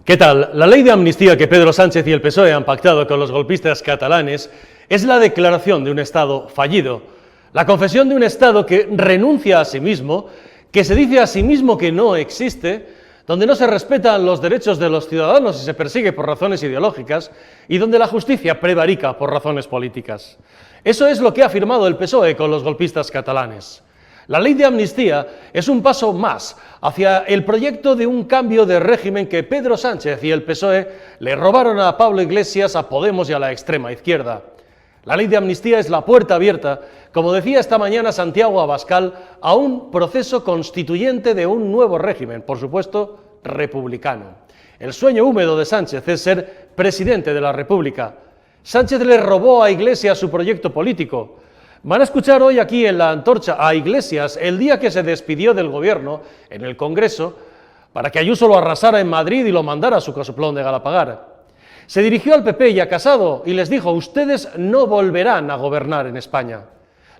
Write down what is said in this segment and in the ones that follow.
¿Qué tal? La ley de amnistía que Pedro Sánchez y el PSOE han pactado con los golpistas catalanes es la declaración de un Estado fallido, la confesión de un Estado que renuncia a sí mismo, que se dice a sí mismo que no existe, donde no se respetan los derechos de los ciudadanos y se persigue por razones ideológicas, y donde la justicia prevarica por razones políticas. Eso es lo que ha afirmado el PSOE con los golpistas catalanes. La ley de amnistía es un paso más hacia el proyecto de un cambio de régimen que Pedro Sánchez y el PSOE le robaron a Pablo Iglesias, a Podemos y a la extrema izquierda. La ley de amnistía es la puerta abierta, como decía esta mañana Santiago Abascal, a un proceso constituyente de un nuevo régimen, por supuesto, republicano. El sueño húmedo de Sánchez es ser presidente de la República. Sánchez le robó a Iglesias su proyecto político. Van a escuchar hoy aquí en La Antorcha a Iglesias el día que se despidió del gobierno en el Congreso para que Ayuso lo arrasara en Madrid y lo mandara a su casoplón de Galapagar. Se dirigió al PP y a Casado y les dijo: ustedes no volverán a gobernar en España.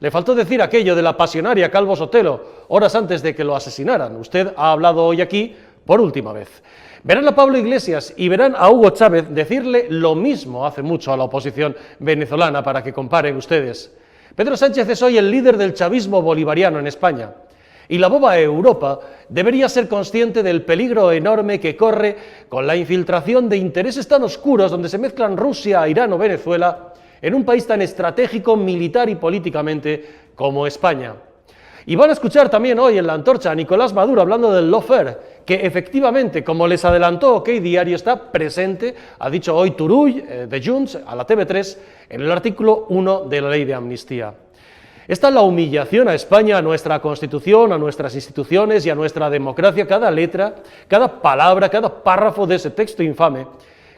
Le faltó decir aquello de la pasionaria Calvo Sotelo horas antes de que lo asesinaran. Usted ha hablado hoy aquí por última vez. Verán a Pablo Iglesias y verán a Hugo Chávez decirle lo mismo hace mucho a la oposición venezolana para que comparen ustedes. Pedro Sánchez es hoy el líder del chavismo bolivariano en España, y la boba Europa debería ser consciente del peligro enorme que corre con la infiltración de intereses tan oscuros donde se mezclan Rusia, Irán o Venezuela en un país tan estratégico militar y políticamente como España. Y van a escuchar también hoy en La Antorcha a Nicolás Maduro hablando del lawfare, que efectivamente, como les adelantó OK Diario, está presente, ha dicho hoy Turull de Junts a la TV3, en el artículo 1 de la ley de amnistía. Esta es la humillación a España, a nuestra Constitución, a nuestras instituciones y a nuestra democracia, cada letra, cada palabra, cada párrafo de ese texto infame,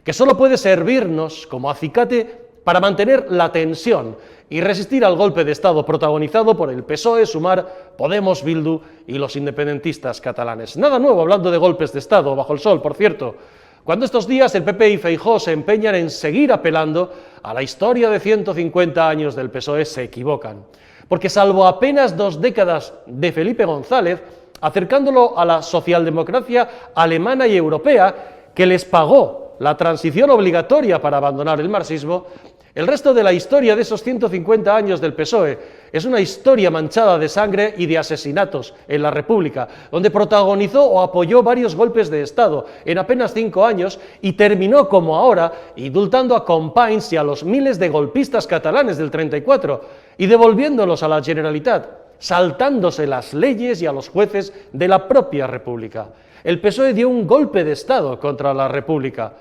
que solo puede servirnos como acicate para mantener la tensión y resistir al golpe de Estado protagonizado por el PSOE, Sumar, Podemos, Bildu y los independentistas catalanes. Nada nuevo hablando de golpes de Estado, bajo el sol, por cierto, cuando estos días el PP y Feijóo se empeñan en seguir apelando a la historia de 150 años del PSOE, se equivocan. Porque salvo apenas 2 décadas de Felipe González, acercándolo a la socialdemocracia alemana y europea, que les pagó la transición obligatoria para abandonar el marxismo, el resto de la historia de esos 150 años del PSOE es una historia manchada de sangre y de asesinatos en la República, donde protagonizó o apoyó varios golpes de Estado en apenas 5 años y terminó, como ahora, indultando a Companys y a los miles de golpistas catalanes del 34 y devolviéndolos a la Generalitat, saltándose las leyes y a los jueces de la propia República. El PSOE dio un golpe de Estado contra la República.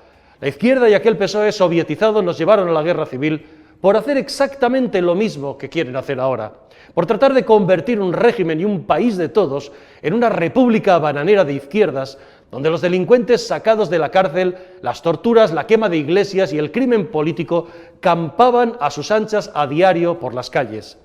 La izquierda y aquel PSOE sovietizado nos llevaron a la guerra civil por hacer exactamente lo mismo que quieren hacer ahora, por tratar de convertir un régimen y un país de todos en una república bananera de izquierdas, donde los delincuentes sacados de la cárcel, las torturas, la quema de iglesias y el crimen político campaban a sus anchas a diario por las calles.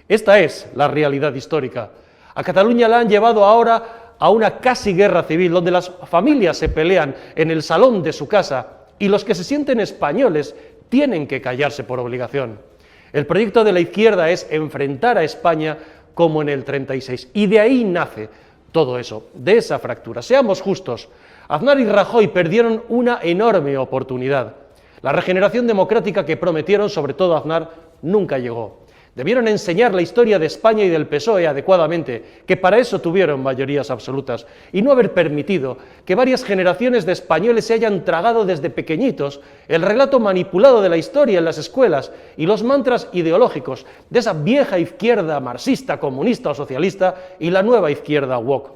Esta es la realidad histórica. A Cataluña la han llevado ahora a una casi guerra civil, donde las familias se pelean en el salón de su casa y los que se sienten españoles tienen que callarse por obligación. El proyecto de la izquierda es enfrentar a España como en el 36, y de ahí nace todo eso, de esa fractura. Seamos justos, Aznar y Rajoy perdieron una enorme oportunidad. La regeneración democrática que prometieron, sobre todo Aznar, nunca llegó. Debieron enseñar la historia de España y del PSOE adecuadamente, que para eso tuvieron mayorías absolutas, y no haber permitido que varias generaciones de españoles se hayan tragado desde pequeñitos el relato manipulado de la historia en las escuelas y los mantras ideológicos de esa vieja izquierda marxista, comunista o socialista y la nueva izquierda woke.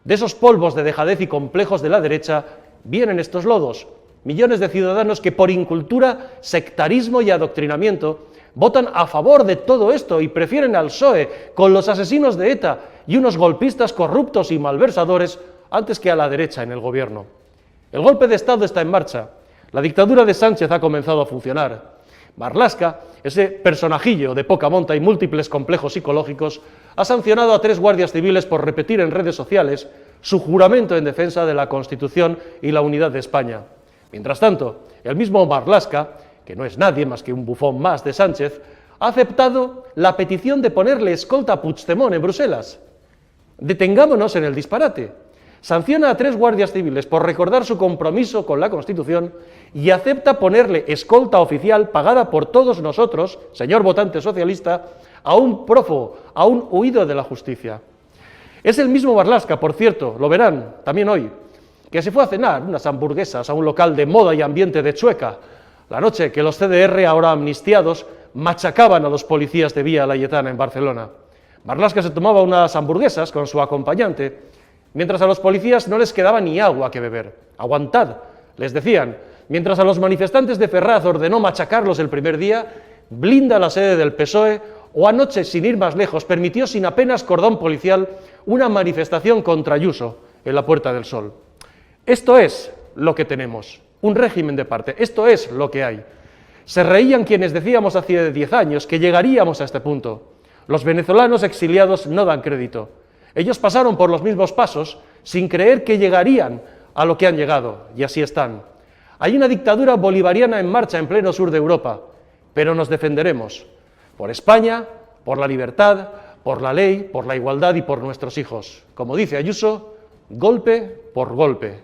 De esos polvos de dejadez y complejos de la derecha vienen estos lodos, millones de ciudadanos que por incultura, sectarismo y adoctrinamiento votan a favor de todo esto y prefieren al PSOE con los asesinos de ETA y unos golpistas corruptos y malversadores antes que a la derecha en el gobierno. El golpe de Estado está en marcha. La dictadura de Sánchez ha comenzado a funcionar. Marlaska, ese personajillo de poca monta y múltiples complejos psicológicos, ha sancionado a 3 guardias civiles por repetir en redes sociales su juramento en defensa de la Constitución y la unidad de España. Mientras tanto, el mismo Marlaska, que no es nadie más que un bufón más de Sánchez, ha aceptado la petición de ponerle escolta a Puigdemont en Bruselas. Detengámonos en el disparate. sanciona a 3 guardias civiles por recordar su compromiso con la Constitución y acepta ponerle escolta oficial pagada por todos nosotros, señor votante socialista, a un prófugo, a un huido de la justicia. Es el mismo Marlaska, por cierto, lo verán también hoy, que se fue a cenar unas hamburguesas a un local de moda y ambiente de Chueca, la noche que los CDR, ahora amnistiados, machacaban a los policías de Vía Laietana en Barcelona. Marlaska se tomaba unas hamburguesas con su acompañante, mientras a los policías no les quedaba ni agua que beber. Aguantad, les decían, mientras a los manifestantes de Ferraz ordenó machacarlos el primer día, blinda la sede del PSOE, o anoche, sin ir más lejos, permitió sin apenas cordón policial una manifestación contra Ayuso en la Puerta del Sol. Esto es lo que tenemos, un régimen de parte, esto es lo que hay. Se reían quienes decíamos hace 10 años que llegaríamos a este punto. Los venezolanos exiliados no dan crédito. Ellos pasaron por los mismos pasos sin creer que llegarían a lo que han llegado, y así están. Hay una dictadura bolivariana en marcha en pleno sur de Europa, pero nos defenderemos. Por España, por la libertad, por la ley, por la igualdad y por nuestros hijos. Como dice Ayuso, golpe por golpe.